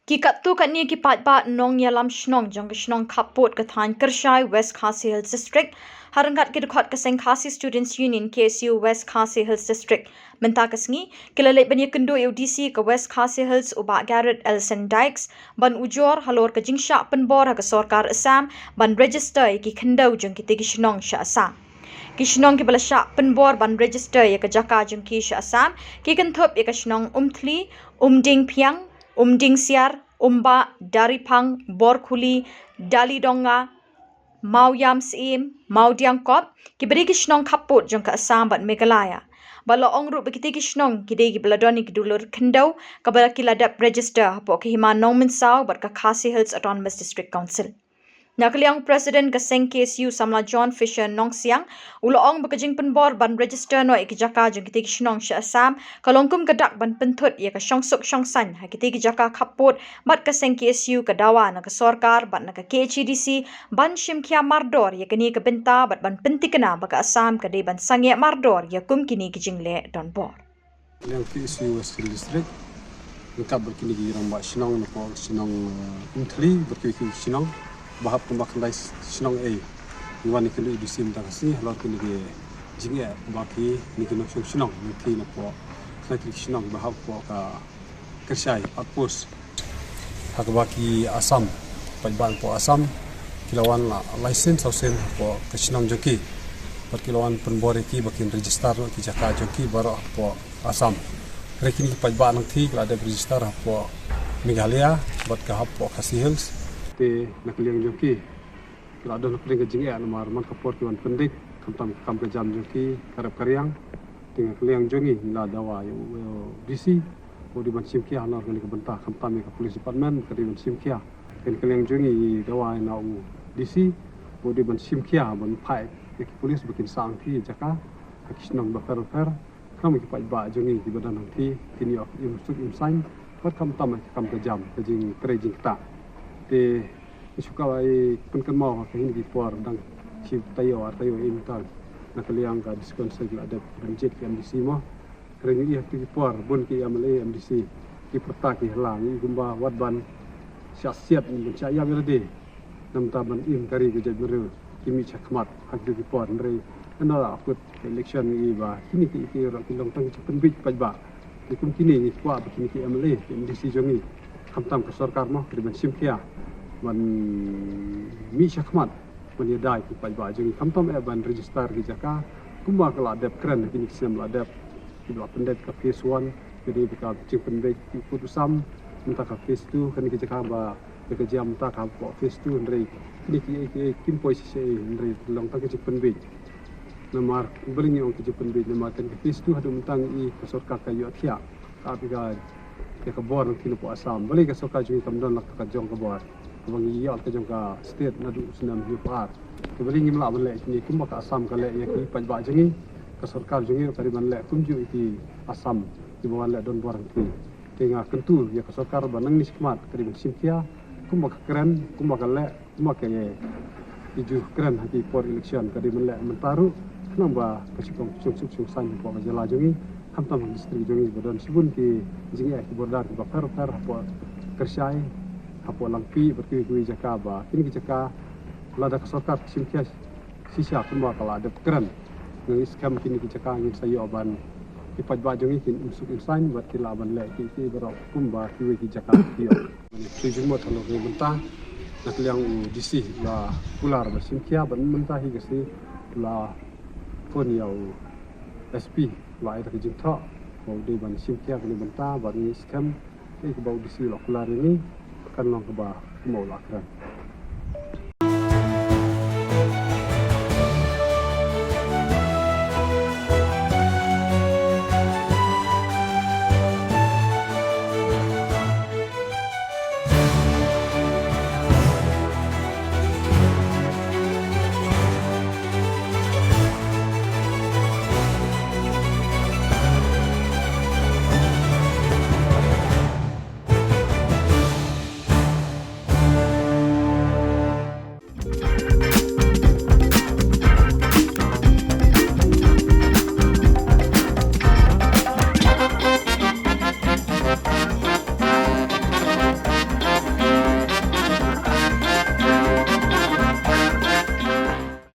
Ki kat tu kat ni ki pat ba nong ya lam shnong jong ki shnong kapot ka than Kershai West Khasi Hills District harangat ki dekhot ka Seng Khasi Students Union KSU West Khasi Hills District menta kasngi kilale bani kendo UDC ka West Khasi Hills uba Garrett Elson Dykes ban ujor halor ka jingsha penbor ka sarkar Assam ban register ki kendo jong ki tegi shnong sha Assam Kishnong ki balasha penbor ban register ya ka jaka jong ki sha Assam ki kenthop ya ka shnong umthli umding phiang Umding Siar, Umba, Daripang, Borkhuli, Dalidonga, Mauyam Sim, Maudiangkop, kiberi kishnong kaput jong ka Assam bat Meghalaya. Bala ongru bekiti kishnong kidegi beladoni kidulur kendau kabala kiladap register hapo kihima nong minsau bat ka Khasi Hills Autonomous District Council. Nakaliang President ka Seng KSU Samla John Fisher Nong Siang uloong bakajing penbor ban register no ikijaka jong kiti kishnong sha Assam kalongkum kadak ban penthut ya ka shongsuk shongsan ha kiti kijaka kapot bat ka Seng KSU ka dawa na ka sarkar bat na ka KHDC ban shimkia mardor ya kini ka benta bat ban pentikana baka Assam ka de ban sangya mardor ya kum kini kijingle don bor. Yang KSU West District lengkap berkini di rambak sinong no sinong umthli berkini sinong bahap pembakan dai sinong iwan ikelu di sim takasi halor kini ke jinge baki ni kino sinong mungkin po kaki sinong bahap po ka Kershai outpost hak baki Assam pajban po Assam kilawan la license ausen po ke sinong joki pat kilawan penbore ki bakin register no ki jaka joki baro po Assam rekini pajban nang thi la ada register po Meghalaya bat ka po Khasi Hills te nakliang joki kila ada nakliang jinge nomor man kapor kiwan pendik kamtam kam ke jam joki karap karyang dengan kliang jongi la dawa yo DC odi ban simkia hanor kali ke bentah kamtam ke police department kali ban simkia kan kliang jongi dawa na u DC odi ban simkia ban pai ke police bikin sang thi jaka kisnong bakar kam ki pai ba jongi di badan nanti kini of imsuk imsain pat kamtam kam ke jam ke jing trejing ta te suka ai penkan mau ke ini por dang si tayo intal nakaliang ka diskon sa ada budget ke MDC mo kering iya ki por bon ki amle MDC ki perta ki halang gumba wadban syasiat ni percaya berade nam taban in kari ke jabru kimi chakmat hak ki por ndre ana akut election ni ba kini ki ro ki long tang pen bit pajba ikum kini ni kwa kini ki amle MDC jongi kamtam ke sarkar mo ke ban simkia ban mi shakmat ban yadai ki pajba jeng kamtam ban register ki jaka kumba kala dep kren kini sem la dep ki ba pendet ka phase 1 jadi ka cing pendet ki putusam minta ka phase 2 kan ki jaka ba ke jam ta ka po phase 2 ndrei ni ki kim posisi ndrei long ta ki pendet namar belingi on ki pendet namar kan ki phase 2 hadu mentang I ka sarkar ka yo thia ka bi ka ke bor ng kilo po Assam balik ka soka jung kamdon lak ka jong ka bor bang iya ka jong ka state nadu sunam yu par ke balik ngim la bale ni kum ka Assam ka le ya ki pajba jengi ka sarkar jengi ka man le kum ju iti Assam di bawah le don bor ki tinga kentu ya ka sarkar banang ni skmat ka di simkia kum ka keren kum ka le kum ka ye iju keren hati por election ka di man le mentaru namba ka sikong suk san po ka jala jengi kamtam distrik jongi badan sibun ki jingi ki bordar ki bakar hapo Kershai hapo langpi berki jaka ba kini ki jaka lada ka sarkar simkia sisa kumba kala ada keren ngi skam kini ki jaka ngin sayo ban ki pajba jongi kin usuk insan buat ki laban le ki baro kumba ki jaka ki sujung mo thalo ki mentah nak liang DC la pular ba simkia ban mentah hi gasi la pon yau SP lai tak jing tha mau di ban simkia kini benta ban scam ke bau disi lokular ini kan long ke ba mau lakran